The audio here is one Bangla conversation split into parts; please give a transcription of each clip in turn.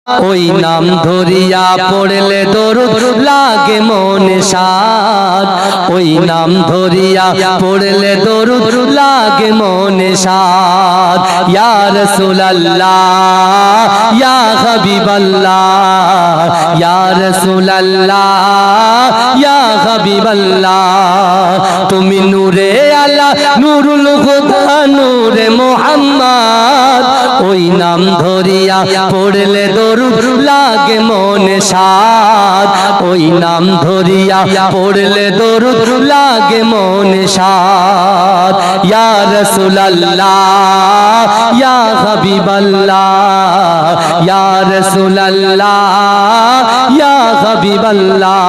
ওই নাম ধরিয়া পড়লে দরুদ লাগে মনে শাদ, ওই নাম ধরিয়া পড়লে দরুদ লাগে মনে শাদ। ইয়া রাসূলুল্লাহ ইয়া হাবিবাল্লাহ, ইয়া রাসূলুল্লাহ ইয়া হাবিবাল্লাহ, তুমি নূরে আলা নূরুল হুদা নূরে মুহাম্মদ, ওই নাম ধরিয়া পড়লে দরুদ লাগে মনে শাদ, ওই নাম ধরিয়া পড়লে দরুদ লাগে মনে শাদ। ইয়া রাসূলুল্লাহ ইয়া হাবিবাল্লাহ, ইয়া রাসূলুল্লাহ ইয়া হাবিবাল্লাহ,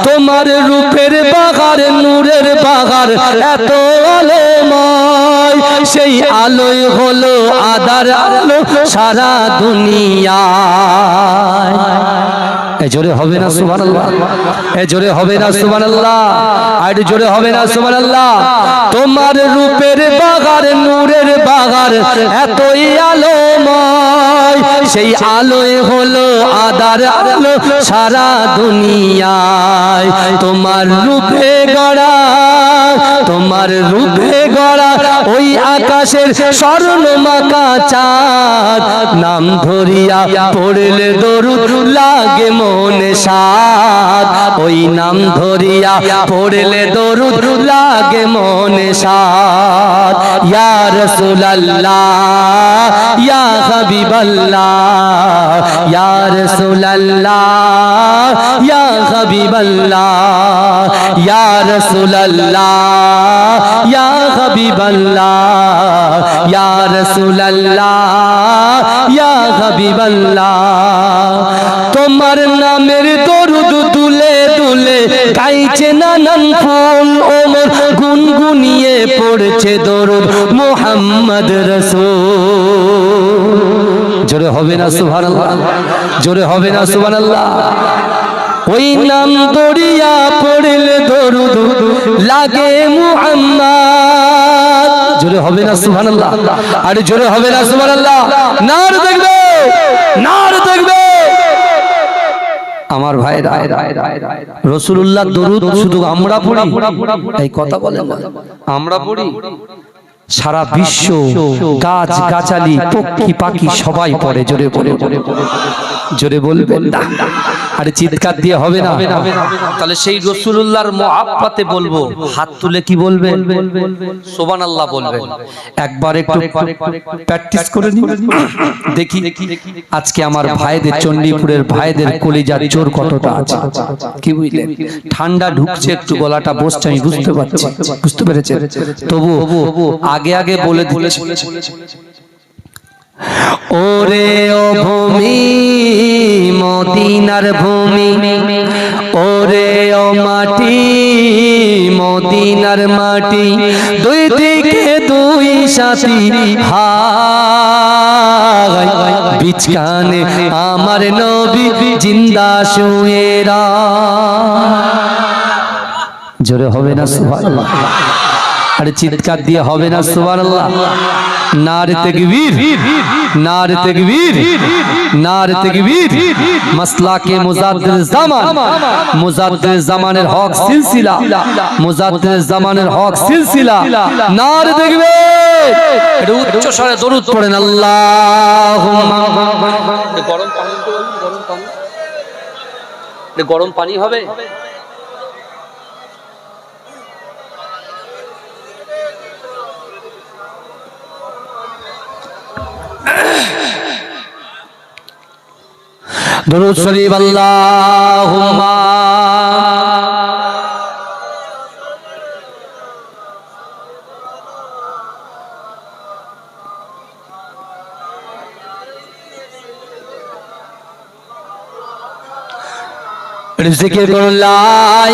তোমার রূপের বাগার নূরের বাগার এত আলোময়, সেই আলোয় হলো আদার আলো সারা দুনিয়ায়। এ জোরে হবে না সুবহানাল্লাহ, এ জোরে হবে না সুবহানাল্লাহ, আর জোরে হবে না সুবহানাল্লাহ। তোমার রূপের বাগার নূরের বাগার এতই আলোময়, সেই আলোয় হলো আদার আলো সারা দুনিয়ায়। তোমার রূপে গড়া, তোমার রূপে গড়া ওই আকাশের স্বর্ণমাকা চাঁদ, নাম ধরিয়া পড়লে দরুদ লাগে মনে শাদ, ওই নাম ধরিয়া পড়লে দরুদ লাগে মনে শাদ। ইয়া রাসূলুল্লাহ ইয়া হাবিবাল্লাহ, ইয়া রাসূলুল্লাহ ইয়া হাবিবাল্লাহ, ইয়া রাসূলুল্লাহ ইয়া হাবিবাল্লাহ, ইয়া রাসূলুল্লাহ ইয়া হাবিবাল্লাহ। তোমার নামের দরুদ দুলে দুলে গাইছে নানান ফুল, ওমর গুনগুনিয়ে পড়ছে দরুদ মুহাম্মদ রাসূল। জোরে হবে না সুবহানাল্লাহ, জোরে হবে না সুবহানাল্লাহ। ওই নাম ধরিয়া পড়লে দরুদ লাগে মুহাম্মদ, জোরে হবে না সুবহানাল্লাহ, আরে জোরে হবে না সুবহানাল্লাহ। নার দেখবে, নার দেখবে আমার ভাইরা, রাসূলুল্লাহ দরুদ শুধু আমরা পড়ি এই কথা বলেন না, আমরা পড়ি সারা বিশ্ব গাছ গাছালি পক্ষী পাখি সবাই পড়ে। জোরে বলে, জোরে বলবেন না, আরে চিৎকার দিয়ে হবে না। তাহলে সেই রাসূলুল্লাহর মুহাব্বতে বলবো, হাত তুলে কি বলবেন? সুবহানাল্লাহ বলবেন। একবার একটু প্র্যাকটিস করে নিন, দেখি আজকে আমার ভাইদের, চণ্ডীপুরের ভাইদের কলিজার জোর কতটা আছে। কি বুঝলেন? ঠান্ডা ঢুকছে, একটু গলাটা বসছে, আমি বুঝতে পারছি, বুঝতে পেরেছেন? তবু আগে আগে বলে দিচ্ছি, ওরে ও ভূমি মদিনার ভূমি, ওরে ও মাটি মদিনার মাটি, দুই দিকে দুই সাথী হায়, বিচকানে আমার নবী জিন্দা শুয়ে রায়। জোরে হবে না সুবহানাল্লাহ, আরে চিৎকার দিয়ে হবে না সুবহানাল্লাহ। নারে তাকবীর, নারে তাকবীর, নারে তাকবীর। মাসলাকে মুজাদ্দিদ জামান, মুজাদ্দিদ জামানের হক সিলসিলা, মুজাদ্দিদ জামানের হক সিলসিলা। নারে তাকবীর। একটু উচ্চ স্বরে দরুদ পড়েন আল্লাহুম্মা। গরম পানি, গরম পানি, গরম পানি হবে। দরুদ শরীফ আল্লাহুম্মা জিকির করুন লা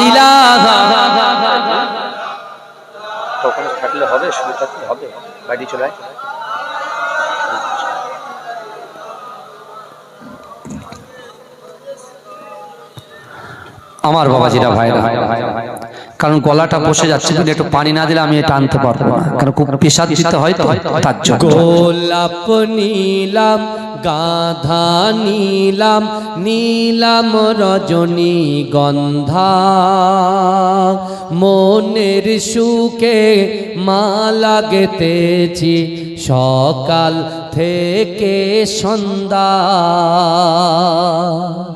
ইলাহা। ওখানে থাকলে হবে, শুনে থাকলে হবে, বাড়ি চলে আয়। আমার বাবাজিরা ভাইরা, কারণ গলাটা বসে যাচ্ছে, যদি একটু পানি না দিলে আমি এটা আনতে পারবো না, কারণ খুব পেশাদ দিতে হয় তো তার জন্য। গোলাপ নীলাম গাধা নীলাম নীলাম রজনী গন্ধা মনের সুখে মালা গেতেছি সকাল থেকে সন্ধ্যা।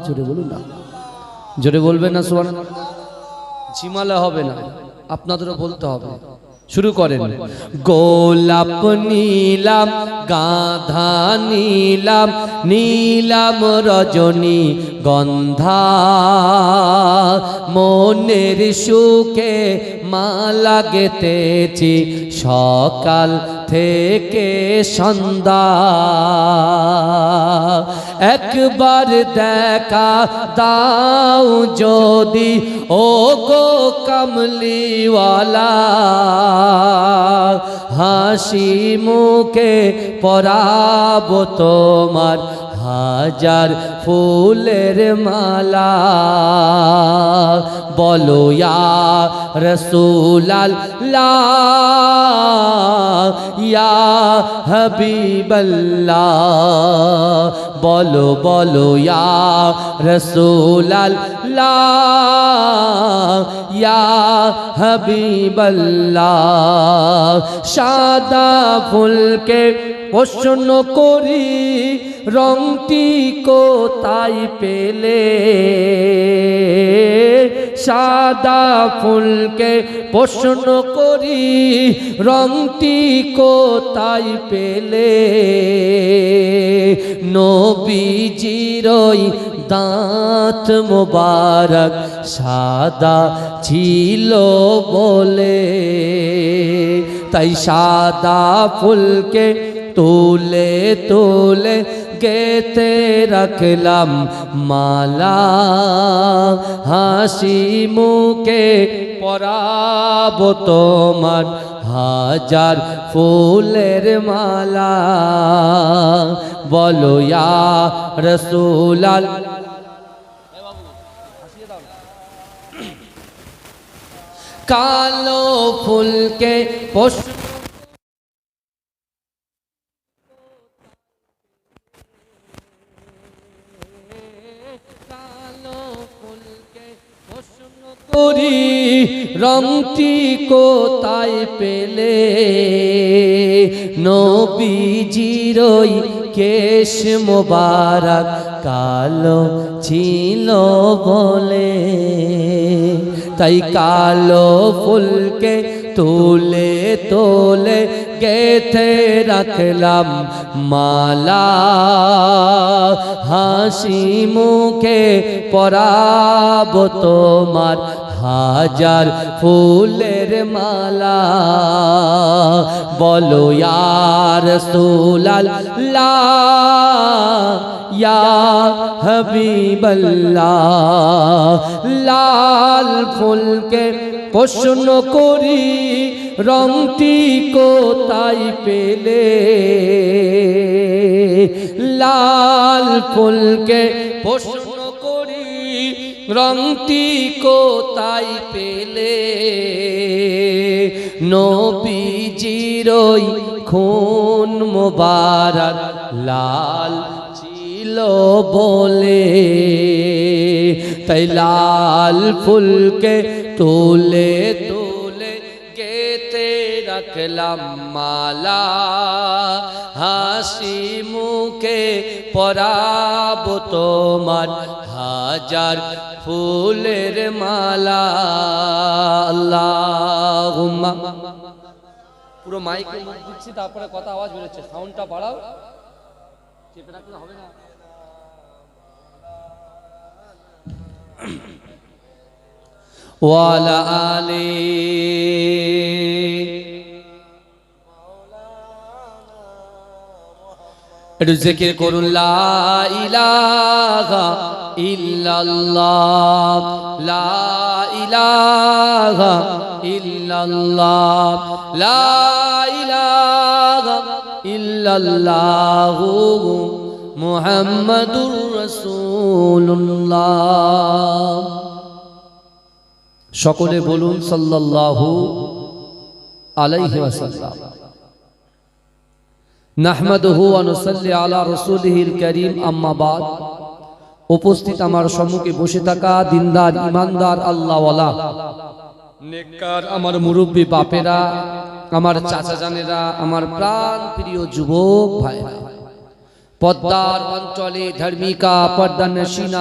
জোরে বলুন না, জোরে বলবেন না সুবহানাল্লাহ। ঝিমালে হবে না, আপনাদেরও বলতে হবে। শুরু করেন। গোলাপ নীলাম গাধা নীলাম নীলাম রজনী গন্ধা মনের সুখে মালা গেতেছি সকাল থেকে সন্ধ্যা। একবার দেখা দাও যদি ও গো কমলিওয়ালা হাসি মুখে পরাবো তোমার হাজার ফুলের মালা। বলো ইয়া রাসূলাল্লাহ ইয়া হাবিবাল্লাহ বলো বলো ইয়া রাসূলাল্লাহ ইয়া হাবিবাল্লাহ। সাদা ফুলকে প্রশ্ন করি রংটি কোথায় পেলে, সাদা ফুলকে প্রশ্ন করি রংটি কোথায় পেলে। নবীজির ওই দাঁত মোবারক সাদা ছিল বলে, তাই সাদা ফুলকে তুলে তুলে গেতে রাখলাম মালা। হাসি মুখে পরাবো তোমার হাজার ফুলের মালা। বলো ইয়া রাসূলাল্লাহ। কালো ফুলকে করি রংটি কোথায় পেলে। নবীজির ওই কেশ মোবারক কালো ছিল বলে, তাই কালো ফুলকে তুলে তুলে গেথে রাখলাম মালা। হাসি মুখে পরাবো তোমার হাজার ফুলের মালা। বলো ইয়া রাসূলাল্লাহ ইয়া হাবিবাল্লাহ। লাল ফুলকে প্রশ্ন করি রংটি কোথায় পেলে, লাল ফুলকে প্রশ্ন করি রংটি কোথায় পেলে। নবীজির ওই খুন মোবারক লাল ছিল বলে, তাই লাল ফুলকে তুলে তুলে গেতে রাখলাম মালা। হাসি মুখে পরাবো তোমার হাজার ফুলের মালা। আল্লাহুম্মা। পুরো মাইকে মুখ দিচ্ছি, তারপরে কথা আওয়াজ বেরোচ্ছে, সাউন্ডটা বাড়াও, চেপে রাখলে হবে না। ওয়ালা আলী একটু জিকির করুন। লা ইলাহা ইল্লাল্লাহ লা ইলাহা ইল্লাল্লাহ লা ইলাহা ইল্লাল্লাহ মুহাম্মাদুর রাসূলুল্লাহ। সকলে বলুন সাল্লাল্লাহু আলাইহি ওয়াসাল্লাম। নাহমাদুহু ওয়া নুসাল্লি আলা রাসূলিহিল কারীম, আম্মা বাদ। উপস্থিত আমার সম্মুখে বসে থাকা দিনদার ইমানদার আল্লাহওয়ালা নেককার আমার মুরব্বী বাপেরা, আমার চাচা জানেরা, আমার প্রাণ প্রিয় যুবক ভাইরা, পদ্মার অঞ্চলে ধার্মিকা পর্দানশীনা